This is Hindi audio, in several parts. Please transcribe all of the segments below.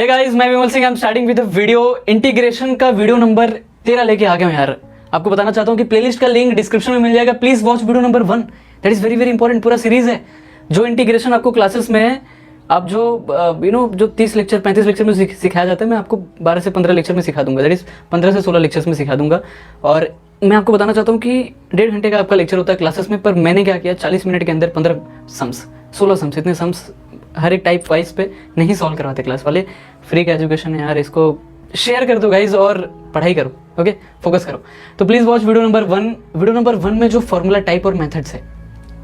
हे गाइस, मैं Vimal Singh. I am starting with video integration का वीडियो नंबर 13 लेके आ गया हूं यार। आपको बताना चाहता हूं कि प्लेलिस्ट का लिंक डिस्क्रिप्शन में मिल जाएगा। Please watch video number 1। That is very very important. पूरा सीरीज है जो इंटीग्रेशन आपको क्लासेस में है। आप जो जो 30 लेक्चर 35 लेक्चर में सिखाया जाता है, मैं आपको 12 से 15 लेक्चर में सिखा दूंगा। दैट इज 15 से 16 लेक्चर्स में सिखा दूंगा। और मैं आपको बताना चाहता हूँ कि 1.5 घंटे का आपका लेक्चर होता है क्लासेस में, पर मैंने क्या किया, 40 मिनट के अंदर 15 सम्स 16 सम्स, इतने सम्स हर एक टाइप वाइज पे नहीं सॉल्व करवाते क्लास वाले। फ्री का एजुकेशन है यार, इसको शेयर कर दो गाइज और पढ़ाई करो। ओके, फोकस करो। तो please watch video number 1। Video number 1 में जो फॉर्मूला टाइप और मेथड्स है,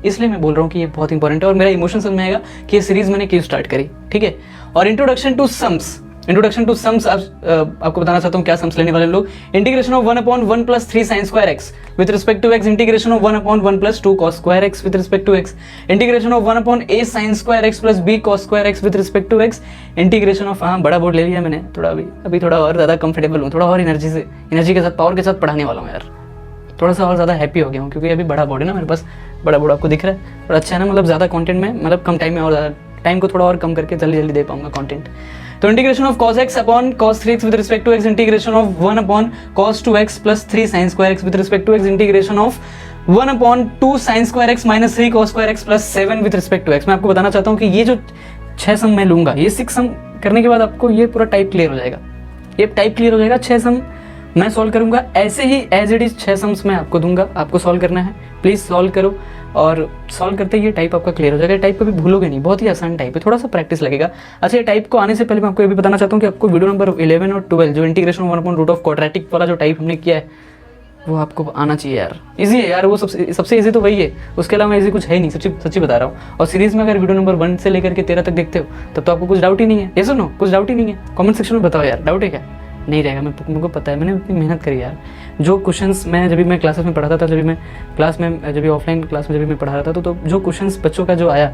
इसलिए मैं बोल रहा हूँ कि ये बहुत इंपॉर्टेंट है और मेरा इमोशन समझ में आएगा कि ये सीरीज मैंने क्यों स्टार्ट करी। ठीक है। और इंट्रोडक्शन टू सम्स आपको बताना चाहता हूँ क्या सम्स लेने वाले लोग। Integration of 1/1 + 3 sin square x with respect to x, integration of 1/1 + 2 cos square x with respect to x, integration of 1/a sin square x + b cos square x with respect to x, integration of, हाँ बड़ा बोर्ड ले लिया मैंने, थोड़ा अभी थोड़ा और ज़्यादा कंफर्टेबल हूँ, थोड़ा और एनर्जी के साथ, पावर के साथ पढ़ाने वाला हूँ यार। थोड़ा सा और ज़्यादा हैप्पी हो गया हूँ क्योंकि अभी बड़ा बोर्ड है ना मेरे पास। बड़ा बोर्ड आपको दिख रहा है और अच्छा है ना, मतलब ज़्यादा कंटेंट में, मतलब कम टाइम में और ज़्यादा टाइम को थोड़ा और कम करके जल्दी दे पाऊंगा कंटेंट। तो integration of cos x upon cos 3x with respect to x, integration of 1/cos 2x + 3 sin square x with respect to x, integration of 1/2 sin square x - 3 cos square x + 7 with respect to x। मैं आपको बताना चाहता हूँ कि ये जो 6 सम मैं लूंगा, ये 6 सम करने के बाद आपको ये पूरा टाइप क्लियर हो जाएगा। ये टाइप क्लियर हो जाएगा। 6 सम मैं सॉल्व करूंगा, ऐसे ही एज इट इज 6 सम्स मैं आपको दूंगा, आपको सॉल्व करना है। प्लीज सॉल्व करो और सॉल्व करते ही ये टाइप आपका क्लियर हो जाएगा। टाइप कभी भूलोगे नहीं, बहुत ही आसान टाइप है, थोड़ा सा प्रैक्टिस लगेगा। अच्छा, ये टाइप को आने से पहले मैं आपको ये भी बताना चाहता हूँ कि आपको वीडियो नंबर 11 और 12 जो इंटीग्रेशन 1/√ क्वाड्रेटिक वाला जो टाइप हमने किया है, वो आपको आना चाहिए यार। इजी है यार, वो सबसे इजी तो वही है, उसके अलावा इजी कुछ है ही नहीं, सच्ची बता रहा हूँ। और सीरीज में अगर वीडियो नंबर 1 से लेकर के 13 तक देखते हो तब तो आपको कुछ डाउट ही नहीं है। ये सुनो, कुछ डाउट ही नहीं है। कमेंट सेक्शन में बताओ यार, डाउट है क्या? नहीं रहेगा, मुझको पता है, मैंने इतनी मेहनत करी यार। जो क्वेश्चंस मैं जब भी मैं क्लासेस में पढ़ाता था, जब भी ऑफलाइन क्लास में जब भी मैं पढ़ा रहा था, तो जो क्वेश्चंस बच्चों का जो आया,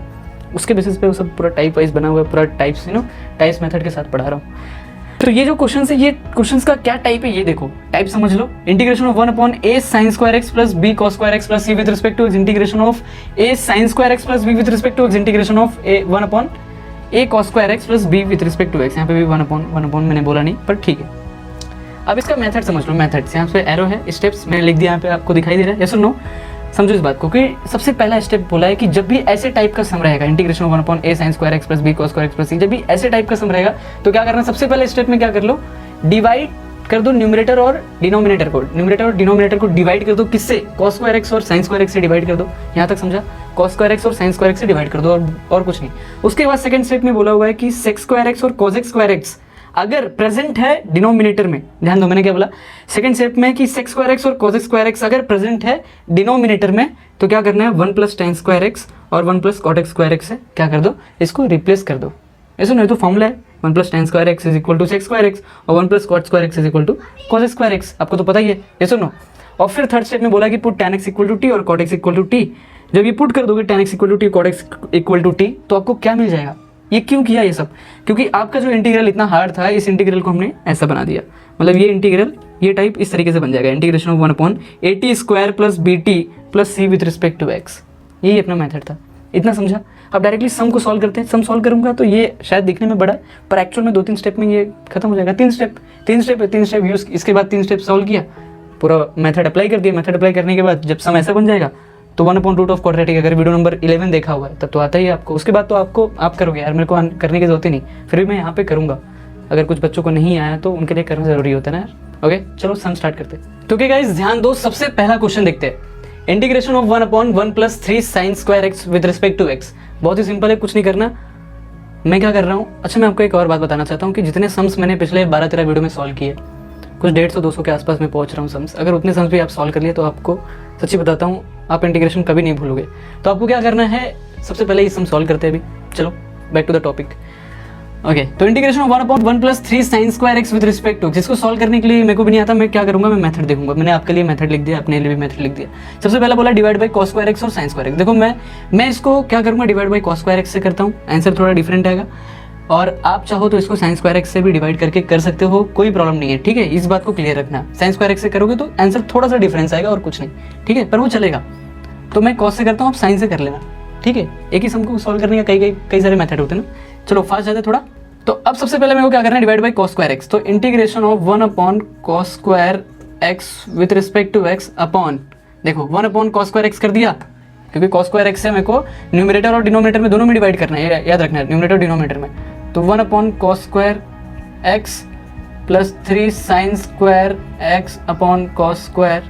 उसके बेसिस पे वो सब पूरा टाइप वाइज बना हुआ है, पूरा टाइप्स मेथड के साथ पढ़ा रहा हूँ। तो ये जो क्वेश्चन है, ये क्वेश्चंस का क्या टाइप है ये देखो, टाइप समझ लो। Integration of 1/a sin square x + b cos square x + c with respect to x, integration of a sin square x + b with respect to x, integration of 1/a cos square x + b with respect to x। यहाँ पे भी 1/1 मैंने बोला नहीं, पर ठीक है। अब इसका मेथड समझ लो। मेथड्स यहाँ पे एरो है, स्टेप्स मैंने लिख दिया, यहाँ पे आपको दिखाई दे रहा है। ये सुनो, समझो इस बात को कि सबसे पहला स्टेप बोला है कि जब भी ऐसे टाइप का सम रहेगा, integration of 1/a sin square x + b cos square x + c, जब भी ऐसे टाइप का सम रहेगा तो क्या करना, सबसे पहले स्टेप में क्या कर लो, डिवाइड कर दो न्यूमरेटर और डिनोमिनेटर को। न्यूमरेटर और डिनोमिनेटर को डिवाइड कर दो, किससे? cos square x और sin square x से डिवाइड कर दो। यहाँ तक समझा? cos square x और sin square x से डिवाइड कर दो और कुछ नहीं। उसके बाद सेकंड स्टेप में बोला हुआ है कि sec square x और cos square x अगर प्रेजेंट है डिनोमिनेटर में, ध्यान दो मैंने क्या बोला, सेकंड स्टेप में कि sec square x और cos square x अगर प्रेजेंट है डिनोमिनेटर में, तो क्या करना है, 1 + tan square x और 1 + cot square x से क्या कर दो, इसको रिप्लेस कर दो। ऐसा नहीं तो फॉर्मूला है 1 + tan square x = sec square x और 1 + cot square x = cos square x। आपको तो पता ही है, ये सुनो। और फिर थर्ड स्टेप में बोला कि पुट tan x = t और cot x = t। जब ये पुट कर दोगे tan x = t, cot x = t, तो आपको क्या मिल जाएगा? ये क्यों किया ये सब? क्योंकि आपका जो इंटीग्रल इतना हार्ड था, इस इंटीग्रल को हमने ऐसा बना दिया। मतलब ये इंटीग्रल, ये टाइप इस तरीके से बन जाएगा, integration of 1/at² + bt + c with respect to x। यही अपना मेथड था, इतना समझा। अब डायरेक्टली सम को सॉल्व करते हैं। सम सॉल्व करूंगा तो ये शायद दिखने में बड़ा है, पर एक्चुअल में 2-3 स्टेप में ये खत्म हो जाएगा। 3 स्टेप यूज, इसके बाद 3 स्टेप सॉल्व किया, पूरा मेथड अप्लाई कर दिया। मेथड अप्लाई करने के बाद जब सम ऐसा बन जाएगा तो 1/√ क्वाड्रेटिक, अगर वीडियो नंबर 11 देखा हुआ है तब तो आता ही है आपको। उसके बाद तो आप करोगे यार, मेरे को करने की जरूरत ही नहीं, फिर भी मैं यहाँ पे करूँगा। अगर कुछ बच्चों को नहीं आया तो उनके लिए करना जरूरी होता है ना यार। ओके, चलो सम स्टार्ट करते हैं। तो गाइस ध्यान दो, सबसे पहला क्वेश्चन देखते हैं। Integration of 1/1 + 3 sin square x with respect to x। बहुत ही सिंपल है, कुछ नहीं करना। मैं क्या कर रहा हूँ, अच्छा मैं आपको एक और बात बताना चाहता हूँ कि जितने सम्स मैंने पिछले 12-13 वीडियो में सॉल्व किए, कुछ 150-200 के आसपास में पहुँच रहा हूँ सम्स। अगर उतने सम्स भी आप सॉल्व कर लिए तो आपको सच्ची बताता हूँ, आप इंटीग्रेशन कभी नहीं भूलोगे। तो आपको क्या करना है, सबसे पहले ये सम सॉल्व करते हैं अभी। चलो back to the topic. Okay, तो integration of 1/1 + 3 sin square x with respect to, जिसको सॉल्व करने के लिए मेरे को भी नहीं आता, मैं क्या करूंगा, मैं मेथड देखूंगा। मैंने आपके लिए मेथड लिख दिया, अपने लिए भी मेथड लिख दिया। सबसे पहला बोला divide by cos square x और sin square x। देखो मैं इसको क्या करूंगा, divide by cos square x से करता हूँ, आंसर थोड़ा डिफरेंट आएगा। और आप चाहो तो इसको sin square x से भी डिवाइड करके कर सकते हो, कोई प्रॉब्लम नहीं है। ठीक है, इस बात को क्लियर रखना। sin square x से करोगे तो आंसर थोड़ा सा डिफरेंस आएगा और कुछ नहीं, ठीक है, पर वो चलेगा। तो मैं cos से करता हूँ, आप sin से कर लेना, ठीक है। एक ही सम को सॉल्व करने का कई सारे मेथड होते हैं ना। चलो फास्ट जाते थोड़ा। तो अब सबसे पहले मेरे को क्या करना है, divide by cos square x. तो integration of 1 upon cos square x with respect to x upon, देखो 1 अपॉन कॉस स्क्वायर एक्स कर दिया, क्योंकि कॉस स्क्वायर एक्स से मेरे को न्यूमरेटर और डिनोमिनेटर में दोनों में डिवाइड करना है, याद रखना है, न्यूमरेटर और डिनोमिनेटर में। तो 1 upon cos square x plus 3 sine square x upon cos square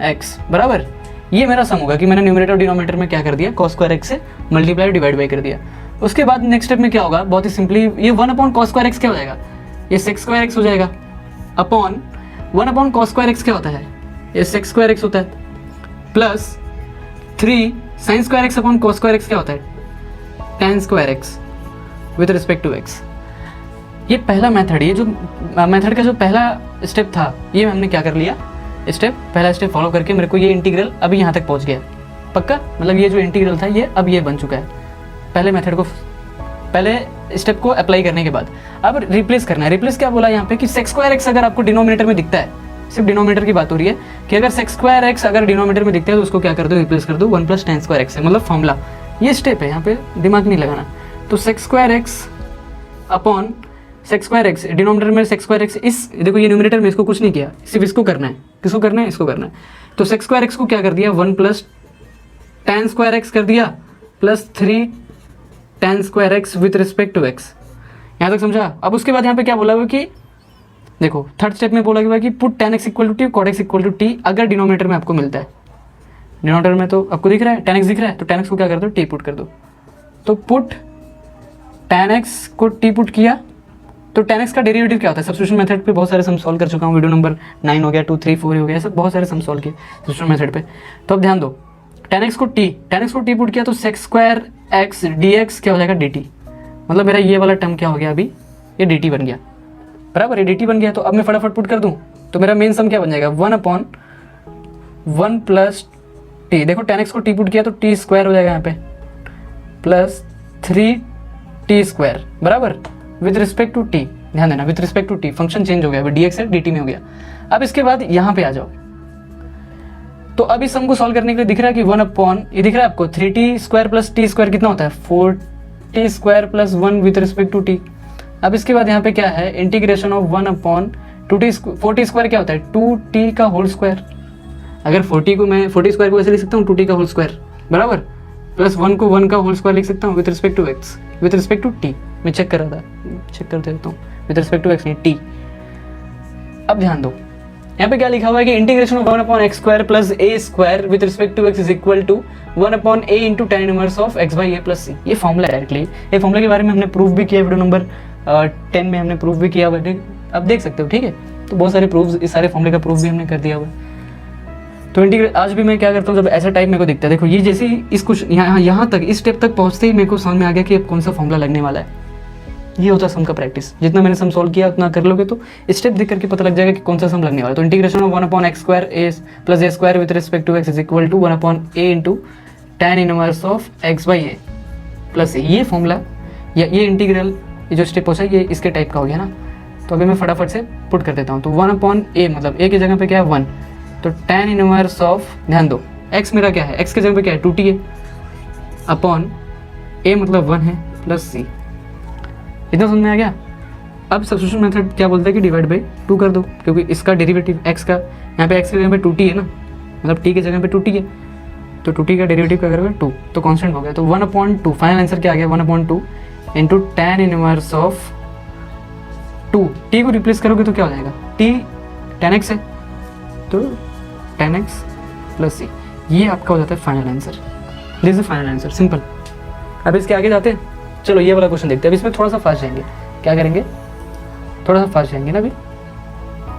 x बराबर, ये मेरा सम होगा कि मैंने न्यूमरेटर और डिनोमिनेटर में क्या कर दिया, कॉस स्क्वायर एक्स से मल्टीप्लाई डिवाइड बाई कर दिया। उसके बाद नेक्स्ट स्टेप में क्या होगा, बहुत ही सिंपली, ये 1 अपॉन कॉस स्क्वायर एक्स क्या हो जाएगा, ये सेक्स स्क्वायर एक्स हो जाएगा, upon 1 upon cos square x क्या होता है, ये सेक्स स्क्वायर एक्स होता है, plus 3 sine square x upon cos square x क्या होता है, tan square x with respect to x. ये पहला मेथड, ये जो मेथड का जो पहला स्टेप था, ये हमने क्या कर लिया, स्टेप, पहला स्टेप फॉलो करके मेरे को ये इंटीग्रल अभी यहाँ तक पहुँच गया पक्का, मतलब ये जो इंटीग्रल था ये अब ये बन चुका है पहले मेथड को, पहले स्टेप को अप्लाई करने के बाद। अब रिप्लेस करना है, रिप्लेस क्या बोला यहाँ पे कि सेक्स स्क्वायर एक्स अगर आपको डिनोमिनेटर में दिखता है, सिर्फ डिनोमिनेटर की बात हो रही है कि अगर सेक्स स्क्वायर एक्स अगर डिनोमिनेटर में दिखता है तो उसको क्या कर दो, रिप्लेस कर दो 1 प्लस tan स्क्वायर एक्स से, मतलब फॉर्मूला, ये स्टेप है, यहाँ पे दिमाग नहीं लगाना। तो sex square x upon sex square x, denominator में सेक्स स्क्वायर एक्स, इस देखो ये न्यूमरेटर में इसको कुछ नहीं किया, सिर्फ इसको करना है, किसको करना है, इसको करना है। तो सेक्स स्क्वायर एक्स को क्या कर दिया, 1 प्लस tan स्क्वायर एक्स कर दिया, plus 3 tan square x with respect to x, यहाँ तक समझा। अब उसके बाद यहाँ पे क्या बोला हुआ कि देखो थर्ड स्टेप में बोला गया कि put tan x equal to t, cot x equal to t, अगर डिनोमिनेटर में आपको मिलता है, डिनोमिनेटर में तो आपको दिख रहा है tan x दिख रहा है, तो tan x को क्या कर दो, टी पुट कर दो। तो पुट tan x को टी पुट किया, तो tan x का डेरिवेटिव क्या होता है, सब्स्टिट्यूशन मेथड पे बहुत सारे सम सॉल्व कर चुका हूँ, वीडियो नंबर 9 हो गया, 2, 3, 4 हो गया, सब बहुत सारे सम सॉल्व किए सब्स्टिट्यूशन मेथड पे। तो अब ध्यान दो, tan x को टी पुट किया तो sex square x D x क्या हो जाएगा, डी टी, मतलब मेरा ये वाला टर्म क्या हो गया, अभी ये डी टी बन गया बराबर, ये डी टी बन गया। तो अब मैं फटाफट पुट कर दूँ तो मेरा मेन सम क्या बन जाएगा, 1 अपॉन 1 प्लस टी, देखो tan x को टी पुट किया तो टी स्क्वायर हो जाएगा यहाँ पे, प्लस 3 टी स्क्वायर बराबर विथ रिस्पेक्ट टू टी, ध्यान देना with respect to t, function change हो गया, अभी डी एक्स है डी टी में हो गया। अब इसके बाद यहाँ पे आ जाओ, तो अब इस सम को सॉल्व करने के लिए दिख रहा है कि 1 अपॉन, ये दिख रहा है आपको 3t square plus t square कितना होता है, 4t square plus 1 with respect to t. अब इसके बाद यहाँ पे क्या है, integration of 1 upon 4t square क्या होता है, 2t का होल स्क्वायर, अगर 40 को मैं 40 स्क्वायर को ऐसे लिख सकता हूँ 2t का होल स्क्वायर बराबर, प्लस 1 को 1 का होल स्क्वायर लिख सकता हूँ with respect to x, with respect to t, मैं चेक कर रहा था, चेक कर देता हूँ, विथ रिस्पेक्ट टू एक्स नहीं टी। अब ध्यान दो यहाँ पे क्या लिखा हुआ है कि integration of 1 upon x square plus a square with respect to x is equal to 1 upon a into tan inverse of x by a plus c. ये फॉर्मूला है डायरेक्टली, ये फॉर्मूला के बारे में हमने प्रूफ भी किया, वीडियो नंबर 10 में हमने प्रूफ भी किया हुआ है, अब देख सकते हो, ठीक है। तो बहुत सारे प्रूफ, इस सारे फॉर्मूले का प्रूफ भी हमने कर दिया हुआ है। तो इंटीग्रेट आज भी मैं क्या करता हूँ, जब ऐसा टाइप मेरे को दिखता है, देखो ये जैसे ही इस कुछ यहाँ तक इस स्टेप तक पहुँचते ही मेरे को समझ में आ गया कि अब कौन सा फॉर्मूला लगने वाला है। ये होता है सम का प्रैक्टिस, जितना मैंने सम सॉल्व किया उतना कर लोगे तो स्टेप देख करके पता लग जाएगा कि कौन सा सम लगने वाला है। तो integration of 1 upon x square a plus a square with respect to x is equal to 1 upon a into tan inverse of x by a plus a, ये फॉर्मूला या ये इंटीग्रल, ये जो स्टेप होता है ये इसके टाइप का हो गया ना। तो अभी मैं फटाफट से पुट कर देता हूँ। तो 1 अपॉन ए, मतलब ए की जगह पे क्या है 1, तो tan इनवर्स ऑफ, ध्यान दो x मेरा क्या है, x की जगह पे क्या है 2t है, अपॉन a मतलब 1 है प्लस c। इतना समझ में आ गया। अब सब्स्टिट्यूशन मेथड क्या बोलता है कि डिवाइड बाई 2 कर दो, क्योंकि इसका डेरिवेटिव x का यहाँ पे x की जगह पे 2t है ना, मतलब t की जगह पे 2t है, तो 2t का डेरिवेटिव क्या करोगे 2, तो कांस्टेंट हो गया। तो 1/2, फाइनल आंसर क्या आ गया 1/2 into tan inverse of 2, t को रिप्लेस करोगे तो क्या हो जाएगा, t tan x है तो tan x प्लस c, ये आपका हो जाता है final answer. This is final answer, simple. अब इसके आगे जाते हैं, चलो ये वाला क्वेश्चन देखते हैं। अब इसमें थोड़ा सा फास्ट जाएंगे, क्या करेंगे, थोड़ा सा फास्ट जाएंगे ना, अभी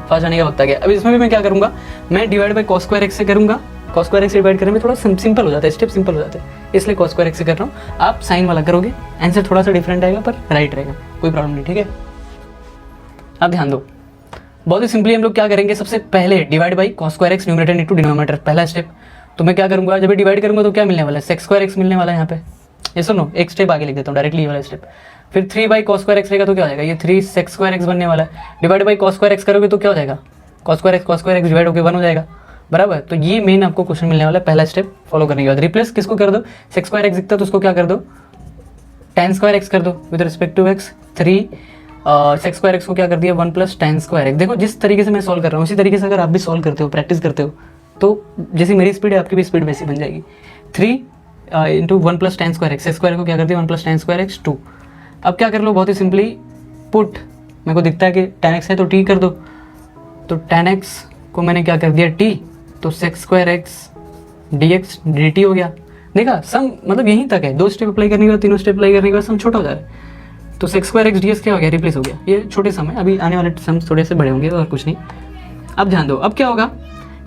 फास्ट जाने का वक्त आ गया। अब इसमें भी मैं क्या करूंगा, मैं divide by cos square x से करूंगा, कॉस स्क्वायर एक्स से डिवाइड करने में थोड़ा सिंपल हो जाता है, स्टेप सिंपल हो जाता है, इसलिए कॉस स्क्वायर एक्स से कर रहा हूँ। आप साइन वाला करोगे, आंसर थोड़ा सा डिफरेंट आएगा पर राइट रहेगा, कोई प्रॉब्लम नहीं, ठीक है। अब ध्यान दो, बहुत ही सिंपली हम लोग क्या करेंगे, सबसे पहले divide by cos square x numerator into denominator, पहला स्टेप। तो मैं क्या करूंगा, जब डिवाइड करूंगा तो क्या मिलने वाला है, सेक्स स्क्वायर एक्स मिलने वाला है यहाँ पे, ये सुनो एक स्टेप आगे लिख देता हूँ डायरेक्टली, ये वाला स्टेप। फिर 3 बाई कॉस स्क्वायर एक्स रहेगा तो क्या हो जाएगा, ये 3 सेक्स स्क्वायर एक्स बनने वाला है। Divide by cos square x करोगे तो क्या हो जाएगा, कॉस स्क्वायर एक्स डिवाइड होकर 1 हो जाएगा बराबर। तो ये मेन आपको क्वेश्चन मिलने वाला है, पहला स्टेप फॉलो करने के बाद। रिप्लेस किसको कर दो, सेक्स स्क्वायर एक्स दिखता है तो उसको क्या कर दो, tan स्क्वायर एक्स कर दो with respect to x, 3 sec square x को क्या कर दिया 1 प्लस tan स्क्वायर एक्स। देखो जिस तरीके से मैं सॉल्व कर रहा हूँ उसी तरीके से अगर आप भी सॉल्व करते हो, प्रैक्टिस करते हो, तो जैसी मेरी स्पीड है आपकी भी स्पीड वैसी बन जाएगी। 3 into 1 plus tan square x, square को क्या कर दिया 1 प्लस tan स्क्वायर एक्स 2। अब क्या कर लो, बहुत ही सिंपली पुट, मेरे को दिखता है कि tan x है तो t कर दो, तो tan x को मैंने क्या कर दिया t, तो sex square x dx dt हो गया। देखा सम मतलब यहीं तक है, 2 स्टेप अप्लाई करने के बाद 3 स्टेप अप्लाई करने के बाद सम छोटा हो जा रहा है। तो sex square x D x क्या हो गया, रिप्लेस हो गया। ये छोटे सम है, अभी आने वाले सम थोड़े से बड़े होंगे और कुछ नहीं। अब ध्यान दो, अब क्या होगा,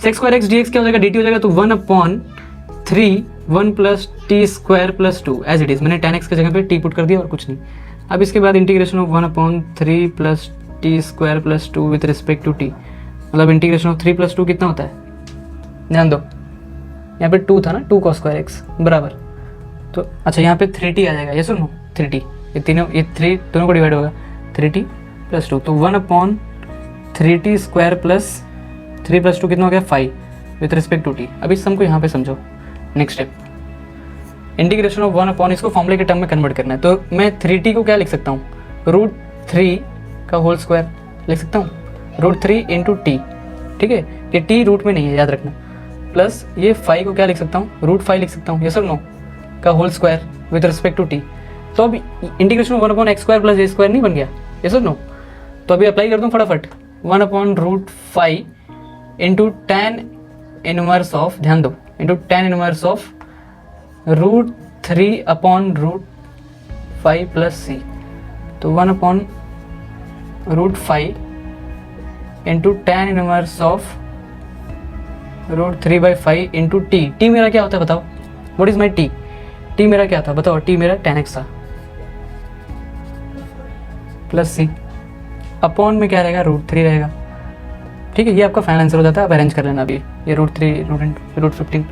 sex square x D x क्या हो जाएगा, डी टी हो जाएगा, तो 1/3 1 plus t square plus 2 as it is. मैंने tan x की जगह पे t पुट कर दिया और कुछ नहीं। अब इसके बाद integration of 1/3 plus t square plus 2 with respect to t, मतलब इंटीग्रेशन ऑफ 3 प्लस 2 कितना होता है, ध्यान दो, यहाँ पे 2 था ना, 2 cos स्क्वायर एक्स बराबर, तो अच्छा यहाँ पे 3t आ जाएगा, ये सुनो 3t, ये तीनों, ये 3 दोनों को डिवाइड होगा, 3t प्लस 2, तो 1/3t स्क्वायर प्लस 3 प्लस 2 कितना हो गया 5 विथ रिस्पेक्ट टू t। अब इस सम को यहाँ पे समझो। नेक्स्ट स्टेप, इंटीग्रेशन ऑफ 1/, इसको फॉर्मूले के टर्म में कन्वर्ट करना है, तो मैं 3t को क्या लिख सकता हूँ, √3 का होल स्क्वायर लिख सकता हूँ, √3 इंटू टी, ठीक है, ये t रूट में नहीं है याद रखना, प्लस ये 5 को क्या लिख सकता हूँ, √5 लिख सकता हूँ, ये सब नो का whole square with respect to t. तो अब integration of 1/x² plus a square नहीं बन गया, ये सब नो, तो अभी अप्लाई कर दूँ फटाफट, 1/√5 इंटू tan इनवर्स ऑफ, ध्यान दो, into tan inverse of √3/√5 plus c, तो 1/√5 into tan inverse of √3/5 into T. T मेरा क्या होता है बताओ, what is my T, T मेरा क्या था बताओ, टी मेरा tan x था प्लस सी, अपॉन में क्या रहेगा √3 रहेगा, ठीक है, ये आपका फाइनल आंसर हो जाता है। आप अरेंज कर लेना अभी, ये √3 √15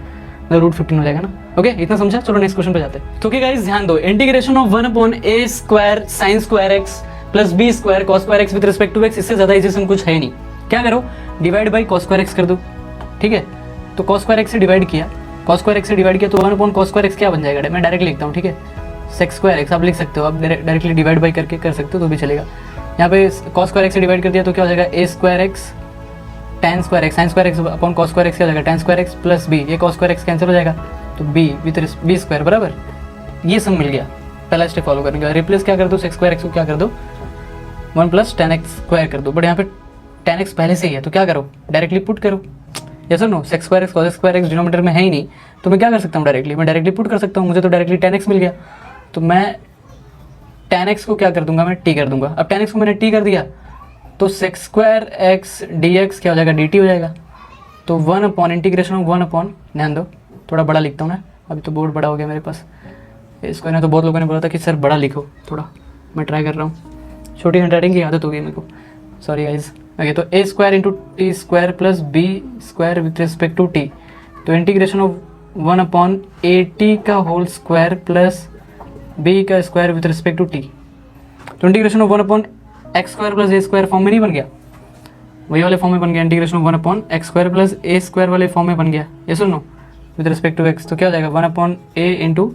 मतलब √15 हो जाएगा ना। ओके इतना समझा, चलो नेक्स्ट क्वेश्चन पे जाते हैं। तो ओके गाइस ध्यान दो, integration of 1/a² sin square x plus b square cos square x with respect to x, इससे ज्यादा इजी सम कुछ है नहीं। क्या करो, divide by cos square x कर दो, ठीक है, तो cos स्क्वायर एक्स से डिवाइड किया, cos स्क्वायर एक्स से डिवाइड किया, तो 1/cos स्क्वायर एक्स क्या बन जाएगा, मैं डायरेक्ट लिखता हूँ, ठीक है, सेक्स स्क्वायर एक्स आप लिख सकते हो, आप डायरेक्टली डिवाइड बाई करके कर सकते हो तो भी चलेगा। यहाँ पे cos स्क्वायर एक्स से डिवाइड कर दिया तो क्या हो जाएगा, a square x tan square x sin square x upon cos square x क्या हो जाएगा, tan square x plus b, ये cos स्क्वायर एक्स कैंसिल हो जाएगा, तो b विथ b स्क्वायर बराबर, ये सब मिल गया। पहला स्टेप फॉलो करने का, रिप्लेस क्या कर दो, सेक्स स्क्वायर एक्स को क्या कर दो 1 प्लस tan x स्क्वायर कर दो, बट यहाँ पे tan x पहले से ही है तो क्या करो, डायरेक्टली पुट करो, यस और no, sec square x cos square x denominator में है ही नहीं, तो मैं क्या कर सकता हूँ, मैं डायरेक्टली पुट कर सकता हूँ, मुझे तो डायरेक्टली tan x मिल गया, तो मैं tan x को क्या कर दूंगा, मैं t कर दूंगा। अब tan x को मैंने t कर दिया तो सेक्स स्क्वायर एक्स dx क्या हो जाएगा, dt हो जाएगा, तो 1/, इंटीग्रेशन ऑफ 1/, ध्यान दो थोड़ा बड़ा लिखता हूँ ना, अभी तो बोर्ड बड़ा हो गया मेरे पास, इसको ना तो बहुत लोगों ने बोला था कि सर बड़ा लिखो थोड़ा, मैं ट्राई कर रहा हूँ, छोटी हैंडराइटिंग की आदत हो गई मेरे को, सॉरी गाइज। ओके तो a square into t square plus b square with respect to t, तो इंटीग्रेशन ऑफ 1/at का होल स्क्वायर प्लस b का square with respect to t, तो integration of 1/x square plus a square form में नहीं बन गया, वही वाले फॉर्म में बन गया, integration of 1/x square plus a square वाले फॉर्म में बन गया, ये सुन लो विथ रिस्पेक्ट टू x, तो क्या हो जाएगा 1/a into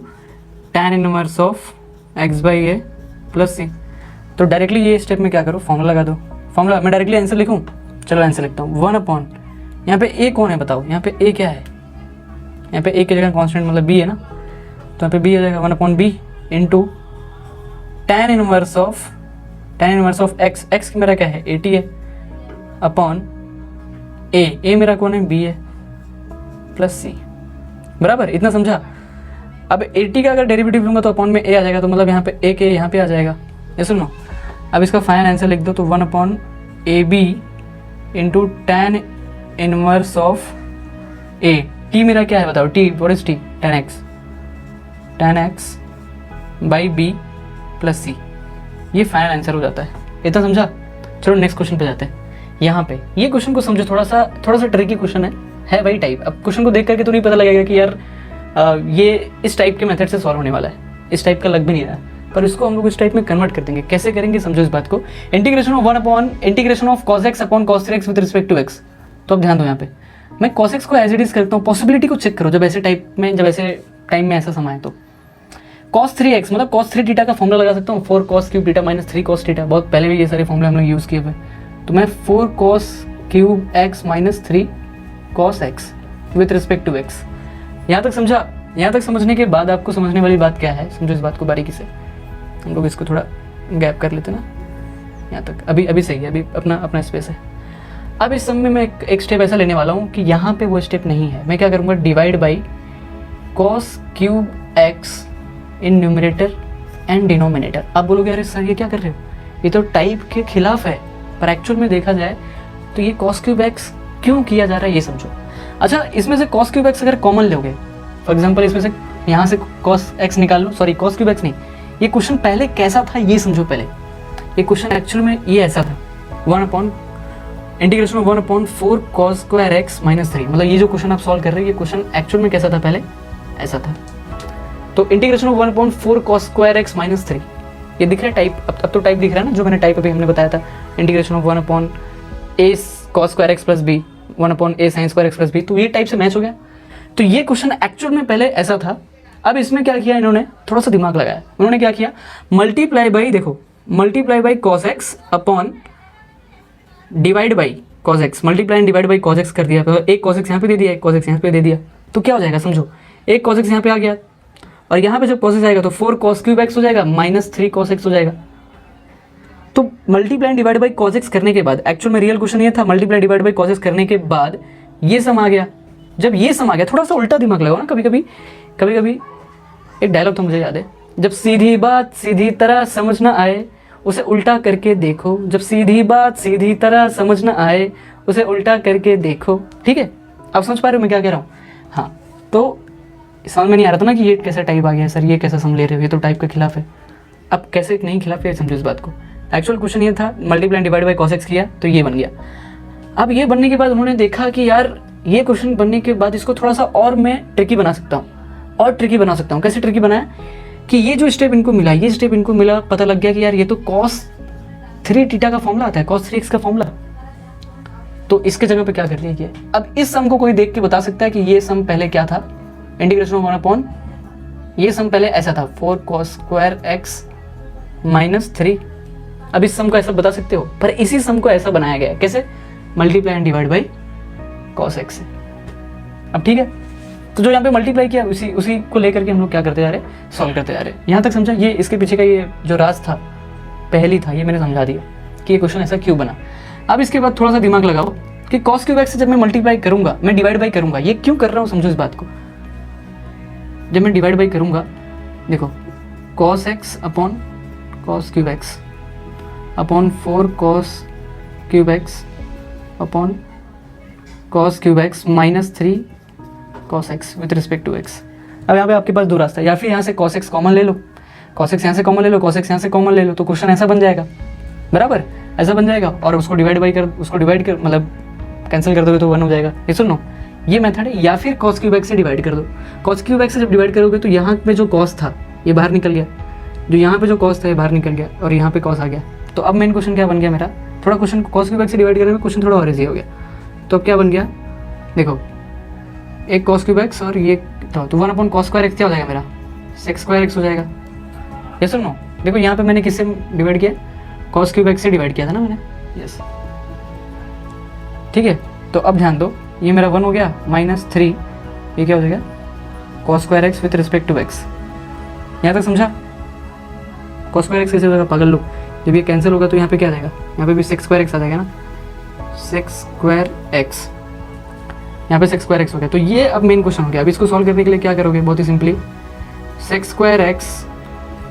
tan inverse of x by a plus c. तो डायरेक्टली ये स्टेप में क्या करो, फॉर्मूला लगा दो, फॉर्मूला मैं डायरेक्टली आंसर लिखूँ, चलो आंसर लिखता हूँ 1/, यहाँ पे a कौन है बताओ, यहाँ पे a क्या है, यहाँ पे a की जगह कॉन्स्टेंट मतलब b है ना, तो यहाँ पे b हो जाएगा 1/b into tan inverse of x मेरा क्या है 80 है, अपॉन a मेरा कौन है b है प्लस c बराबर, इतना समझा। अब 80 का अगर डेरिवेटिव लूँगा तो अपॉन में a आ जाएगा, तो मतलब यहाँ पे a के यहाँ पे आ जाएगा, ये सुनो। अब इसका फाइनल आंसर लिख दो, तो 1/ab into tan inverse of a, t मेरा क्या है बताओ, t what is t, tan x by b plus c, ये फाइनल आंसर हो जाता है, इतना समझा। चलो नेक्स्ट क्वेश्चन पे जाते हैं। यहाँ पे ये क्वेश्चन को समझो, थोड़ा सा ट्रिकी क्वेश्चन है वही टाइप। अब क्वेश्चन को देख करके तो नहीं पता लगेगा कि यार ये इस टाइप के मेथड से सॉल्व होने वाला है, इस टाइप का लग भी नहीं रहा, पर इसको हम लोग इस टाइप में कन्वर्ट कर देंगे। कैसे करेंगे समझो इस बात को, integration of 1/, integration of cos x upon cos 3x with respect to x। तो अब ध्यान दो, यहाँ पे मैं cos x को एज इट इज करता हूँ, पॉसिबिलिटी को चेक करो, जब ऐसे टाइम में ऐसा समय है तो cos 3x मतलब cos 3 थीटा का फॉर्मूला लगा सकता हूँ, 4 cos cube theta minus 3 cos theta. बहुत पहले भी ये सारे फॉर्मूले हम लोग यूज़ किए हुए। तो मैं 4 cos cube x minus 3 cos x with respect to x। यहाँ तक समझा? यहाँ तक समझने के बाद आपको समझने वाली बात क्या है, समझो इस बात को बारीकी से। हम लोग इसको थोड़ा गैप कर लेते ना, यहाँ तक अभी सही है, अभी अपना स्पेस है। अब इस सम में मैं एक स्टेप ऐसा लेने वाला हूँ कि यहाँ पे वो स्टेप नहीं है। मैं क्या करूँगा, divide by cos cube x in numerator and denominator. आप बोलोगे अरे सर ये क्या कर रहे हो, ये तो टाइप के खिलाफ है। पर एक्चुअल में देखा जाए तो ये कॉस क्यूब एक्स क्यों किया जा रहा है ये समझो। अच्छा, इसमें से कॉस क्यूब एक्स अगर कॉमन लोगे, फॉर एग्जाम्पल इसमें से यहाँ से कॉस एक्स निकाल लो, सॉरी कॉस क्यूब एक्स नहीं, ये क्वेश्चन पहले कैसा था ये समझो। पहले ये क्वेश्चन एक्चुअल में ये ऐसा था, 1/(1/4 cos स्क्वायर एक्स माइनस 3। मतलब ये जो क्वेश्चन आप सॉल्व कर रहे हो, ये क्वेश्चन एक्चुअल में कैसा था, पहले ऐसा था। तो integration of 1/4 cos square x minus 3, ये दिख रहा है टाइप, अब तो टाइप दिख रहा है ना, जो मैंने टाइप अभी हमने बताया था, integration of 1/a cos square x plus b 1/a sin square x plus b. तो ये टाइप से मैच हो गया। तो ये क्वेश्चन एक्चुअल में पहले ऐसा था। अब इसमें क्या किया इन्होंने, थोड़ा सा दिमाग लगाया। उन्होंने क्या किया, multiply by cos x upon divide by cos x, multiply and divide by cos x कर दिया। तो एक कॉस एक्स यहाँ पे दे दिया, एक कॉस एक्स यहाँ पे दे दिया। तो क्या हो जाएगा समझो, एक कॉस एक्स यहाँ पे आ गया और यहाँ पे जब कॉस एक्स आएगा तो 4 cos क्यूब एक्स हो जाएगा माइनस 3 cos एक्स हो जाएगा। तो multiply and divide by cos x करने के बाद, एक्चुअल में रियल क्वेश्चन ये था, multiply divide by cos x करने के बाद ये सम आ गया। जब ये सम आ गया, थोड़ा सा उल्टा दिमाग लगाओ ना। कभी कभी एक डायलॉग तो मुझे याद है, जब सीधी बात सीधी तरह समझ ना आए उसे उल्टा करके देखो। जब सीधी बात सीधी तरह समझ ना आए उसे उल्टा करके देखो। ठीक है, आप समझ पा रहे हो मैं क्या कह रहा हूँ? हाँ, तो समझ में नहीं आ रहा था ना कि ये कैसा टाइप आ गया सर, ये कैसा सम ले रहे हो, ये तो टाइप के खिलाफ है। अब कैसे नहीं खिलाफ है समझो इस बात को। एक्चुअल क्वेश्चन ये था, multiply divide by cos x किया तो ये बन गया। अब ये बनने के बाद उन्होंने देखा कि यार ये क्वेश्चन बनने के बाद इसको थोड़ा सा और मैं ट्रिकी बना सकता हूँ, और ट्रिकी बना सकता हूँ। कैसे ट्रिकी बनाया कि ये जो स्टेप इनको मिला, ये स्टेप इनको मिला, पता लग गया कि यार ये तो cos 3 थीटा का फॉर्मूला आता है, cos 3x का फॉर्मूला। तो इसके जगह पे क्या कर दिया, अब इस सम को कोई देख के बता सकता है कि ये सम पहले क्या था, इंटीग्रेशन ऑफ 1/, ये सम पहले ऐसा था 4 cos स्क्वायर एक्स माइनस 3। अब इस सम को ऐसा बता सकते हो, पर इसी सम को ऐसा बनाया गया कैसे, multiply and divide by cos x। अब ठीक है, तो जो यहाँ पे मल्टीप्लाई किया उसी को लेकर के हम लोग क्या करते जा रहे, सॉल्व करते जा रहे। यहाँ तक समझा? ये इसके पीछे का ये जो राज था, पहली था, ये मैंने समझा दिया कि ये क्वेश्चन ऐसा क्यों बना। अब इसके बाद थोड़ा सा दिमाग लगाओ कि cos क्यूब एक्स से जब मैं मल्टीप्लाई करूंगा, मैं डिवाइड बाई करूंगा, ये क्यों कर रहा हूँ समझो इस बात को। जब मैं डिवाइड बाई करूंगा, देखो cos x upon cos cube x upon 4 cos cube x upon cos cube x minus 3 cos x with respect to x। अब यहाँ पे आपके पास दो रास्ता है, या फिर यहाँ से cos x कॉमन ले लो, cos x यहाँ से कॉमन ले लो, cos x यहाँ से कॉमन ले लो, तो क्वेश्चन ऐसा बन जाएगा, बराबर ऐसा बन जाएगा। और उसको डिवाइड कर मतलब कैंसिल कर दोगे तो 1 हो जाएगा। ये सुनो, ये मेथड है। या फिर cos क्यूब एक्स से डिवाइड कर दो, cos क्यूब एक्स से जब डिवाइड करोगे तो यहाँ पे जो cos था ये बाहर निकल गया, जो यहाँ पे जो cos था ये बाहर निकल गया, और यहाँ पे cos आ गया। तो अब मेन क्वेश्चन क्या बन गया मेरा, थोड़ा क्वेश्चन cos क्यूब एक्स से डिवाइड करने में क्वेश्चन थोड़ा और इजी हो गया। तो अब क्या बन गया, देखो एक cos क्यूब एक्स और ये तो 1/, cos स्क्वायर एक्स क्या हो जाएगा मेरा, sec स्क्वायर एक्स हो जाएगा। ये सुनो, देखो यहाँ पे मैंने किससे डिवाइड किया, cos क्यूब एक्स से डिवाइड किया था ना मैंने, यस ठीक है। तो अब ध्यान दो, ये मेरा 1 हो गया माइनस 3, ये क्या हो जाएगा cos square x with respect to x. यहाँ तक समझा? cos स्क्वायर एक्स कैसे हो जाएगा पागल लोग, जब ये कैंसिल होगा तो यहाँ पे क्या आ जाएगा, यहाँ पे भी sec स्क्वायर एक्स आ जाएगा ना, sec स्क्वायर एक्स, यहाँ पे sec स्क्वायर एक्स हो गया। तो ये अब मेन क्वेश्चन हो गया। अब इसको सॉल्व करने के लिए क्या करोगे, बहुत ही simply sec square x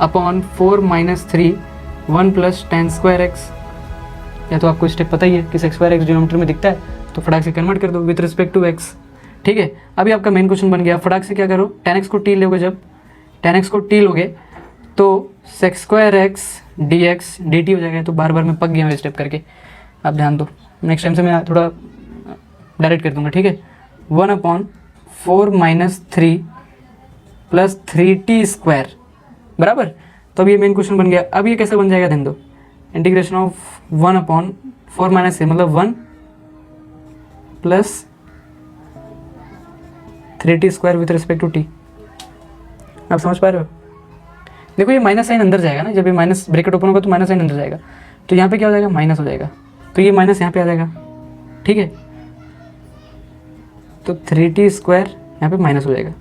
upon 4 minus 3 1 plus tan square x. या तो आपको स्टेप पता ही है कि sec स्क्वायर एक्स डिनोमिनेटर में दिखता है तो फटाक से कन्वर्ट कर दो विथ रिस्पेक्ट टू एक्स। ठीक है, अभी आपका मेन क्वेश्चन बन गया। फटाक से क्या करो, tan x को t लोगे, जब tan x को t लोगे तो sec square x dx dt हो जाएगा। तो बार बार मैं पक गया हूँ स्टेप करके, आप ध्यान दो, नेक्स्ट टाइम से मैं थोड़ा डायरेक्ट कर दूंगा। ठीक है, 1/4 माइनस 3 प्लस 3t स्क्वायर बराबर। तो अब ये मेन क्वेश्चन बन गया। अब ये कैसे बन जाएगा, ध्यान दो, इंटीग्रेशन ऑफ 1/4 माइनस से मतलब 1 plus 3t square with respect to t। आप समझ पा रहे हो? देखो ये माइनस साइन अंदर जाएगा ना, जब ये माइनस ब्रैकेट ओपन होगा तो माइनस साइन अंदर जाएगा, तो यहाँ पे क्या हो जाएगा, माइनस हो जाएगा, तो ये माइनस यहाँ पे आ जाएगा, ठीक है। तो 3t स्क्वायर यहाँ पे माइनस हो जाएगा।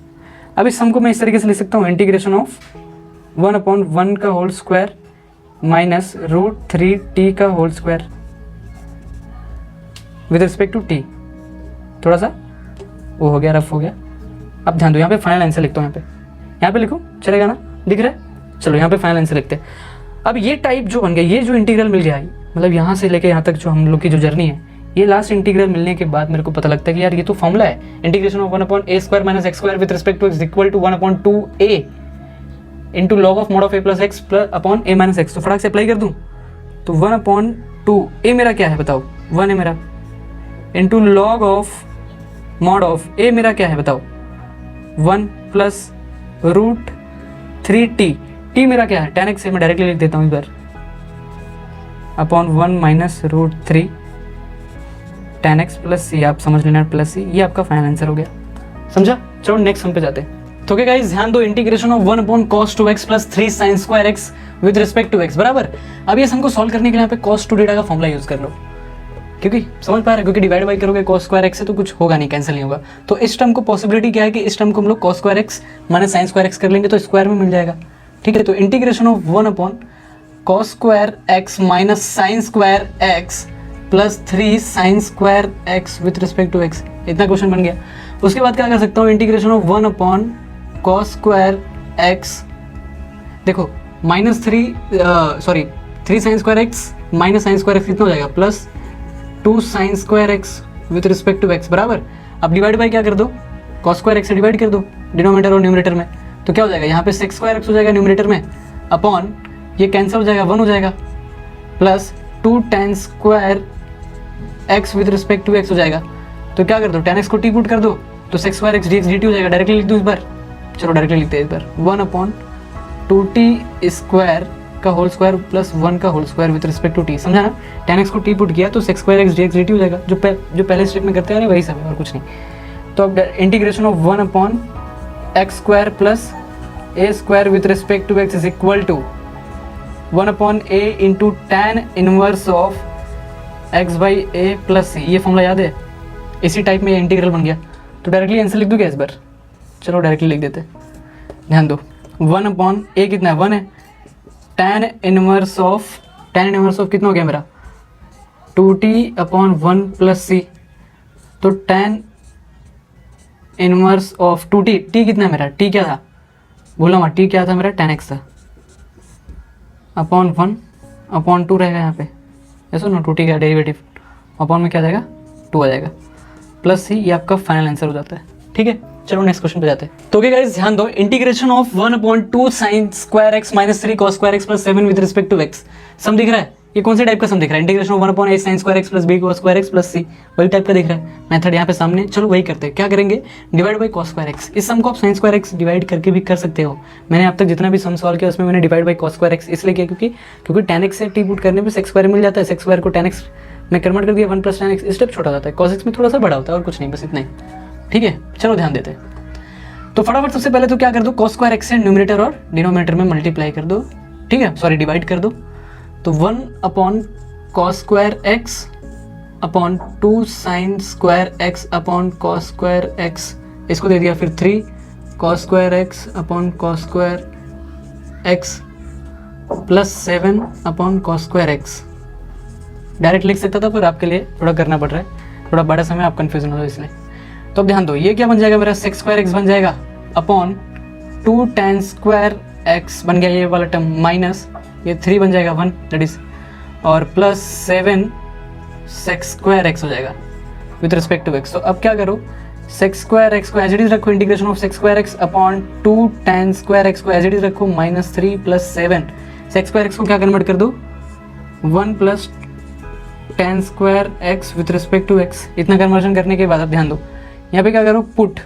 अब इस सम को मैं इस तरीके से लिख सकता हूँ, इंटीग्रेशन ऑफ 1/1 का होल स्क्वायर माइनस √3t का whole square with respect to t। थोड़ा सा वो हो गया, रफ हो गया। अब ध्यान दो, यहाँ पे फाइनल आंसर लिखता हूँ, यहाँ पे लिखो, चलेगा ना, दिख रहा है। चलो यहाँ पे फाइनल आंसर लिखते हैं। अब ये टाइप जो बन गया, ये जो इंटीग्रल मिल गया, मतलब यहाँ से लेके यहाँ तक जो हम लोग की जो जर्नी है, ये लास्ट इंटीग्रल मिलने के बाद मेरे को पता लगता है कि यार ये तो फॉर्मूला है, integration of 1/a² - x² with respect to x equal to 1/2a into log of mod of a plus x upon a minus x। तो फटाक से अप्लाई कर दूँ तो 1/2 मेरा क्या है बताओ, 1 है मेरा, into log of mod of a मेरा क्या है बताओ, 1 प्लस √3t, t मेरा क्या है, tan x से मैं डायरेक्टली लिख देता हूँ इस बार, upon 1 minus √3 tan x plus c, आप समझ लेना प्लस c। ये आपका फाइनल आंसर हो गया, समझा। चलो नेक्स्ट सम पे जाते हैं। तो क्या गाइस ध्यान दो, integration of 1/cos 2x plus 3 sin square x with respect to x बराबर। अब ये सम को सॉल्व करने के लिए यहाँ पे cos 2θ का फॉर्मूला यूज कर लो, क्योंकि समझ पा रहे हो, क्योंकि डिवाइड बाई करोगे cos स्क्वायर x से तो कुछ होगा नहीं, कैंसिल नहीं होगा। तो इस टर्म को पॉसिबिलिटी क्या है कि इस टर्म को हम लोग cos square x minus sin square x कर लेंगे तो स्क्वायर में मिल जाएगा, ठीक है। तो integration of 1/cos square x minus sin square x plus 3 sin square x with respect to x, इतना क्वेश्चन बन गया। उसके बाद क्या कर सकता हूँ, integration of 1/cos square x, देखो -3 sin square x minus sin square x कितना हो जाएगा, plus 2 sin square x with respect to x बराबर। अब डिवाइड बाय क्या कर दो, cos स्क्वायर x से डिवाइड कर दो डिनोमिनेटर और न्यूमरेटर में, तो क्या हो जाएगा, यहाँ पे sec स्क्वायर x हो जाएगा न्यूमरेटर में, अपॉन ये कैंसिल हो जाएगा, 1 हो जाएगा, plus 2 tan square x with respect to x हो जाएगा। तो क्या कर दो, tan x को t पुट कर दो, तो sec square x dx dt हो जाएगा। डायरेक्टली लिख दो इस बार, चलो डायरेक्टली लिखते हैं इस बार, 1/2t स्क्वायर का होल स्क्वायर प्लस 1 का whole square with respect to t, समझा ना। tan x को t पुट किया तो sec square x dx dt हो जाएगा, जो पहले स्टेप में करते हैं वही सब है और कुछ नहीं। तो अब integration of 1/x² plus a square with respect to x is equal to 1/a into tan inverse of x by a plus c। ये फॉर्मूला याद है, इसी टाइप में ये इंटीग्रल बन गया। तो डायरेक्टली आंसर लिख दूँ क्या इस बार, चलो डायरेक्टली लिख देते। ध्यान दो, 1/a कितना है, 1 है, tan इनवर्स ऑफ कितना हो गया मेरा, 2t/1 प्लस c। तो tan inverse of 2t, t कितना है मेरा, t क्या था, बोला मत, t क्या था मेरा, tan x था, अपॉन 1/2 रहेगा यहाँ पे, ऐसा ना, 2t का डेरिवेटिव अपॉन में क्या आ जाएगा, 2 आ जाएगा, प्लस c। ये आपका फाइनल आंसर हो जाता है, ठीक है। चलो नेक्स्ट क्वेश्चन पे जाते हैं। तो ओके गाइस ध्यान दो, integration of 1/2 sin square x minus 3 cos square x plus 7 with respect to x। सम दिख रहा है, ये कौन से टाइप का सम दिख रहा है, integration of 1/a sin square x plus b cos square x plus c, वही टाइप का दिख रहा है। मेथड यहाँ पे सामने, चलो वही करते हैं। क्या करेंगे, divide by cos square x। इस सम को आप sin स्क्वायर x डिवाइड करके भी कर सकते हो। मैंने अब तक जितना भी सम सॉल्व किया उसमें मैंने divide by cos square x इसलिए किया क्योंकि tan x से t पुट करने पे sec स्क्वायर मिल जाता है, sec स्क्वायर को tan x में कन्वर्ट कर दिया, 1 प्लस tan x, स्टेप छोटा जाता है, cos x में थोड़ा सा बड़ा होता है और कुछ नहीं, बस इतना ही, ठीक है। चलो ध्यान देते हैं। तो फटाफट सबसे पहले तो क्या कर दो, cos स्क्वायर x से न्यूमरेटर और डिनोमिनेटर में मल्टीप्लाई कर दो, ठीक है, सॉरी डिवाइड कर दो। तो 1/cos square x upon 2 sin square x upon cos square x, इसको दे दिया, फिर 3 cos square x upon cos square x plus 7 upon cos square x। Direct लिख सकता था पर आपके लिए थोड़ा करना पड़ रहा है, थोड़ा बड़ा समय, आप कंफ्यूजन हो इसलिए। तो अब ध्यान दो, ये क्या बन जाएगा मेरा, sec स्क्वायर x बन जाएगा, अपॉन 2 tan स्क्वायर x बन गया ये वाला टर्म, माइनस ये 3 बन जाएगा 1 दैट इज, और प्लस 7 sec स्क्वायर x हो जाएगा विथ रिस्पेक्ट टू x। तो अब क्या करो, sec स्क्वायर x को एज इट इज रखो, integration of sec square x upon 2 tan square x को एज इट इज रखो, minus 3 plus 7 sec square x को क्या कन्वर्ट कर दो, 1 plus tan square x with respect to x। इतना कन्वर्जन करने के बाद अब ध्यान दो, यहाँ पे क्या करो, पुट,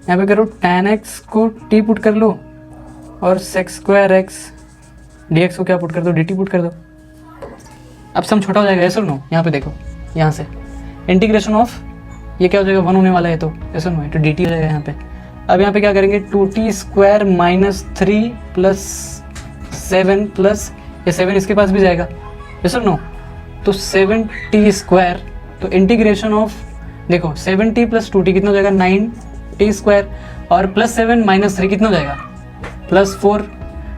यहाँ पे करो tan x को t पुट कर लो और sec स्क्वायर x dx को क्या पुट कर दो, dt पुट कर दो। अब सम छोटा हो जाएगा, ऐसा नो, यहाँ पे देखो, यहाँ से इंटीग्रेशन ऑफ ये क्या हो जाएगा, 1 होने वाला है, तो ऐसा नो है तो dt हो जाएगा यहाँ पे। अब यहाँ पे क्या करेंगे, 2t square minus 3 plus 7 plus ये 7 इसके पास भी जाएगा, यस और नो? तो 7t² तो इंटीग्रेशन ऑफ देखो 7t प्लस 2t कितना हो जाएगा 9t² और प्लस 7 माइनस 3 कितना हो जाएगा plus 4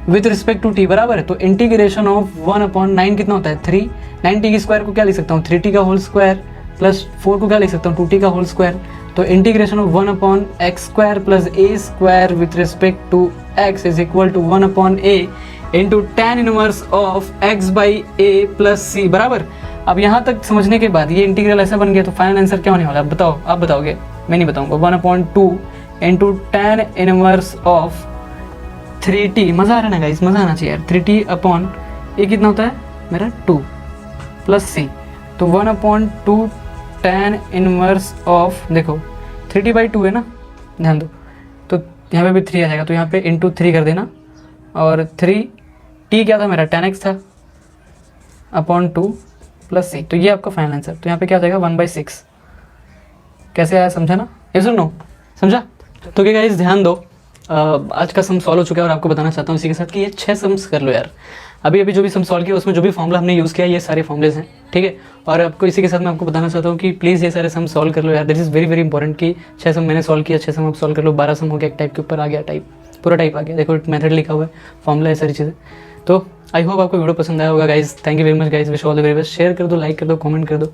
with respect to t बराबर है। तो इंटीग्रेशन ऑफ 1/9 कितना होता है 3, 9t² को क्या लिख सकता हूँ 3t का होल स्क्वायर प्लस 4 को क्या लिख सकता हूँ 2t का होल स्क्वायर। तो integration of 1/x² plus a² with respect to x is equal to 1/a into tan inverse of x by a plus c बराबर। अब यहाँ तक समझने के बाद ये इंटीग्रल ऐसा बन गया तो फाइनल आंसर क्या होने वाला है बताओ, आप बताओगे, मैं नहीं बताऊंगा। 1/2 into tan inverse of 3t, मज़ा आ रहा है ना गाइस, मज़ा आना चाहिए यार। 3t अपॉन ये कितना होता है मेरा 2 प्लस c, तो 1/2 tan इनवर्स ऑफ देखो 3t/2 है ना, ध्यान दो, तो यहाँ पे भी 3 आ जाएगा, तो यहाँ पे इंटू 3 कर देना और 3t क्या था मेरा tan x था अपॉन 2 प्लस c, तो ये आपका फाइनल आंसर। तो यहाँ पे क्या आ जाएगा 1/6। कैसे आया समझा ना, ये सुनो समझा? तो क्या गाइस ध्यान दो, आज का सम सॉल्व हो चुका है और आपको बताना चाहता हूँ इसी के साथ कि ये 6 सम्स कर लो यार। अभी जो भी सम सॉल्व किया उसमें जो भी फॉर्मूला हमने यूज़ किया ये सारे फॉर्मूलेज हैं, ठीक है। और आपको इसी के साथ मैं आपको बताना चाहता हूँ कि प्लीज़ ये सारे सम सॉल्व कर लो यार, that is very very important कि 6 सम मैंने सॉल्व किया, 6 सम आप सॉल्व कर लो, 12 सम हो गया, एक टाइप के ऊपर आ गया, टाइप पूरा टाइप आ गया, देखो मेथड लिखा हुआ है, फॉर्मूला है, सारी चीज़ें। तो आई होप आपको वीडियो पसंद आया होगा guys, thank you very much guys, wish all the very best. Share कर दो, लाइक कर दो, कमेंट कर दो।